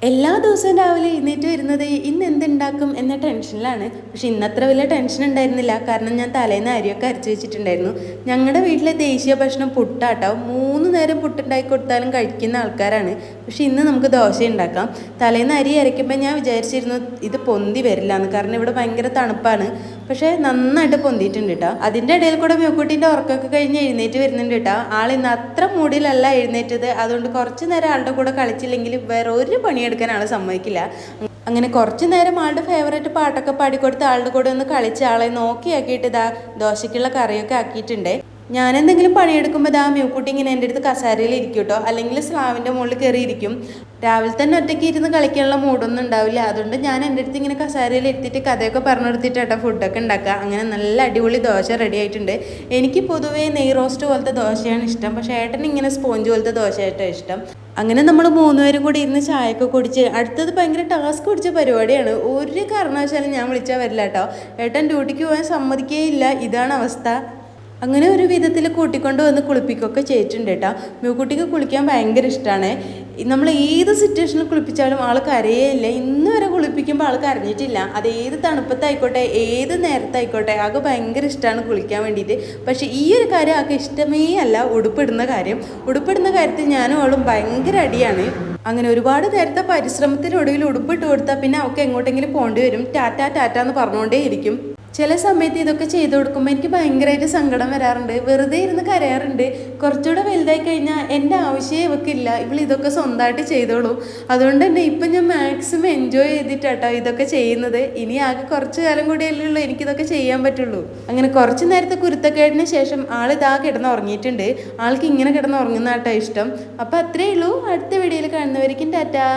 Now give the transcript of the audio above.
എല്ലാ ദിവസവും രാവിലെ എഴുന്നേറ്റ് വരുന്നത് ഇന്ന് എന്തുണ്ടാക്കും എന്ന ടെൻഷനിലാണ്. പക്ഷെ ഇന്നത്ര വലിയ ടെൻഷൻ ഉണ്ടായിരുന്നില്ല. കാരണം ഞാൻ തലേന്ന് അരിയൊക്കെ അരച്ച് വെച്ചിട്ടുണ്ടായിരുന്നു. ഞങ്ങളുടെ വീട്ടിലെ ദേശീയ ഭക്ഷണം പുട്ടാട്ടോ. 3 നേരം പുട്ടുണ്ടാക്കി കൊടുത്താലും കഴിക്കുന്ന ആൾക്കാരാണ്. പക്ഷെ ഇന്ന് നമുക്ക് ദോശ ഉണ്ടാക്കാം. തലേന്ന് അരി അരയ്ക്കുമ്പോൾ ഞാൻ വിചാരിച്ചിരുന്നു ഇത് പൊന്തി വരില്ല എന്ന്. കാരണം ഇവിടെ ഭയങ്കര തണുപ്പാണ്. പക്ഷേ നന്നായിട്ട് പൊന്തിയിട്ടുണ്ട് കേട്ടോ. അതിൻ്റെ ഇടയിൽ കൂടെ മ്യൂക്കുട്ടീൻ്റെ ഉറക്കമൊക്കെ കഴിഞ്ഞ് എഴുന്നേറ്റ് വരുന്നുണ്ട് കേട്ടോ. ആളിന്ന് അത്ര മൂഡിലല്ല എഴുന്നേറ്റത്. അതുകൊണ്ട് കുറച്ച് നേരം ആളുടെ കൂടെ കളിച്ചില്ലെങ്കിൽ വേറെ ഒരു പണിയെടുക്കാൻ ആൾ സമ്മതിക്കില്ല. അങ്ങനെ കുറച്ച് നേരം ആളുടെ ഫേവറേറ്റ് പാട്ടൊക്കെ പാടിക്കൊടുത്ത് ആളുടെ കൂടെ ഒന്ന് കളിച്ച് ആളെ നോക്കിയാക്കിയിട്ട് ഇതാ ദോശയ്ക്കുള്ള കറിയൊക്കെ ആക്കിയിട്ടുണ്ട്. ഞാൻ എന്തെങ്കിലും പണിയെടുക്കുമ്പോൾ ഇതാ മ്യൂക്കുട്ടി ഇങ്ങനെ എൻ്റെ അടുത്ത് കസാരയിൽ ഇരിക്കും കേട്ടോ. അല്ലെങ്കിൽ സ്ലാവിൻ്റെ മുകളിൽ കയറിയിരിക്കും. രാവിലെ തന്നെ ഒറ്റയ്ക്ക് ഇരുന്ന് കളിക്കാനുള്ള മൂഡൊന്നും ഉണ്ടാവില്ല. അതുകൊണ്ട് ഞാൻ എൻ്റെ അടുത്ത് ഇങ്ങനെ കസാരയിൽ ഇരുത്തിയിട്ട് കഥയൊക്കെ പറഞ്ഞെടുത്തിട്ട് കേട്ടോ ഫുഡൊക്കെ ഉണ്ടാക്കുക. അങ്ങനെ നല്ല അടിപൊളി ദോശ റെഡി ആയിട്ടുണ്ട്. എനിക്ക് പൊതുവേ നെയ് റോസ്റ്റ് പോലത്തെ ദോശയാണ് ഇഷ്ടം. പക്ഷേ ഏട്ടൻ ഇങ്ങനെ സ്പോഞ്ച് പോലത്തെ ദോശയായിട്ടാണ് ഇഷ്ടം. അങ്ങനെ നമ്മൾ 3 പേരും കൂടി ഇരുന്ന് ചായയൊക്കെ കുടിച്ച് അടുത്തത് ഭയങ്കര ടാസ്ക് പിടിച്ച പരിപാടിയാണ്. ഒരു കാരണവശാലും ഞാൻ വിളിച്ചാൽ വരില്ല കേട്ടോ. ഏട്ടൻ ഡ്യൂട്ടിക്ക് പോകാൻ സമ്മതിക്കേയില്ല. ഇതാണ് അവസ്ഥ. അങ്ങനെ ഒരു വിധത്തിൽ കൂട്ടിക്കൊണ്ട് വന്ന് കുളിപ്പിക്കുകയൊക്കെ ചെയ്തിട്ടുണ്ട് കേട്ടോ. മ്യൂക്കുട്ടിക്ക് കുളിക്കാൻ ഭയങ്കര ഇഷ്ടമാണ്. നമ്മൾ ഏത് സിറ്റുവേഷനിൽ കുളിപ്പിച്ചാലും ആൾ കരയേയില്ല. ഇന്ന് വരെ കുളിപ്പിക്കുമ്പോൾ ആൾ കരഞ്ഞിട്ടില്ല. അത് ഏത് തണുപ്പത്തായിക്കോട്ടെ ഏത് നേരത്തായിക്കോട്ടെ ആൾക്ക് ഭയങ്കര ഇഷ്ടമാണ് കുളിക്കാൻ വേണ്ടിയിട്ട്. പക്ഷേ ഈ ഒരു കാര്യം ആൾക്ക് ഇഷ്ടമേ അല്ല. ഉടുപ്പിടുന്ന കാര്യത്തിൽ ഞാനും അവളും ഭയങ്കര അടിയാണ്. അങ്ങനെ ഒരുപാട് നേരത്തെ പരിശ്രമത്തിനൊടുവിൽ ഉടുപ്പിട്ട് കൊടുത്താൽ പിന്നെ അവൾക്ക് എങ്ങോട്ടെങ്കിലും പോകേണ്ടി വരും. ടാറ്റ എന്ന് പറഞ്ഞുകൊണ്ടേ ഇരിക്കും. ചില സമയത്ത് ഇതൊക്കെ ചെയ്തു കൊടുക്കുമ്പോൾ എനിക്ക് ഭയങ്കരമായിട്ട് സങ്കടം വരാറുണ്ട്. വെറുതെ ഇരുന്ന് കരയാറുണ്ട്. കുറച്ചുകൂടെ വലുതായി കഴിഞ്ഞാൽ എൻ്റെ ആവശ്യമേ ഇവക്കില്ല. ഇതൊക്കെ സ്വന്തമായിട്ട് ചെയ്തോളൂ. അതുകൊണ്ട് തന്നെ ഇപ്പം ഞാൻ മാക്സിമം എൻജോയ് ചെയ്തിട്ടാട്ടോ ഇതൊക്കെ ചെയ്യുന്നത്. ഇനി ആകെ കുറച്ച് കാലം കൂടിയല്ലേ ഉള്ളൂ എനിക്കിതൊക്കെ ചെയ്യാൻ പറ്റുള്ളൂ. അങ്ങനെ കുറച്ച് നേരത്തെ കുരുത്തക്കേടിന് ശേഷം ആളിതാ കിടന്ന് ഉറങ്ങിയിട്ടുണ്ട്. ആൾക്ക് ഇങ്ങനെ കിടന്ന് ഉറങ്ങുന്ന കേട്ടോ ഇഷ്ടം. അപ്പോൾ അത്രയേ ഉള്ളൂ. അടുത്ത വീഡിയോയിൽ കാണുന്നവരിക്കും ടാറ്റാ.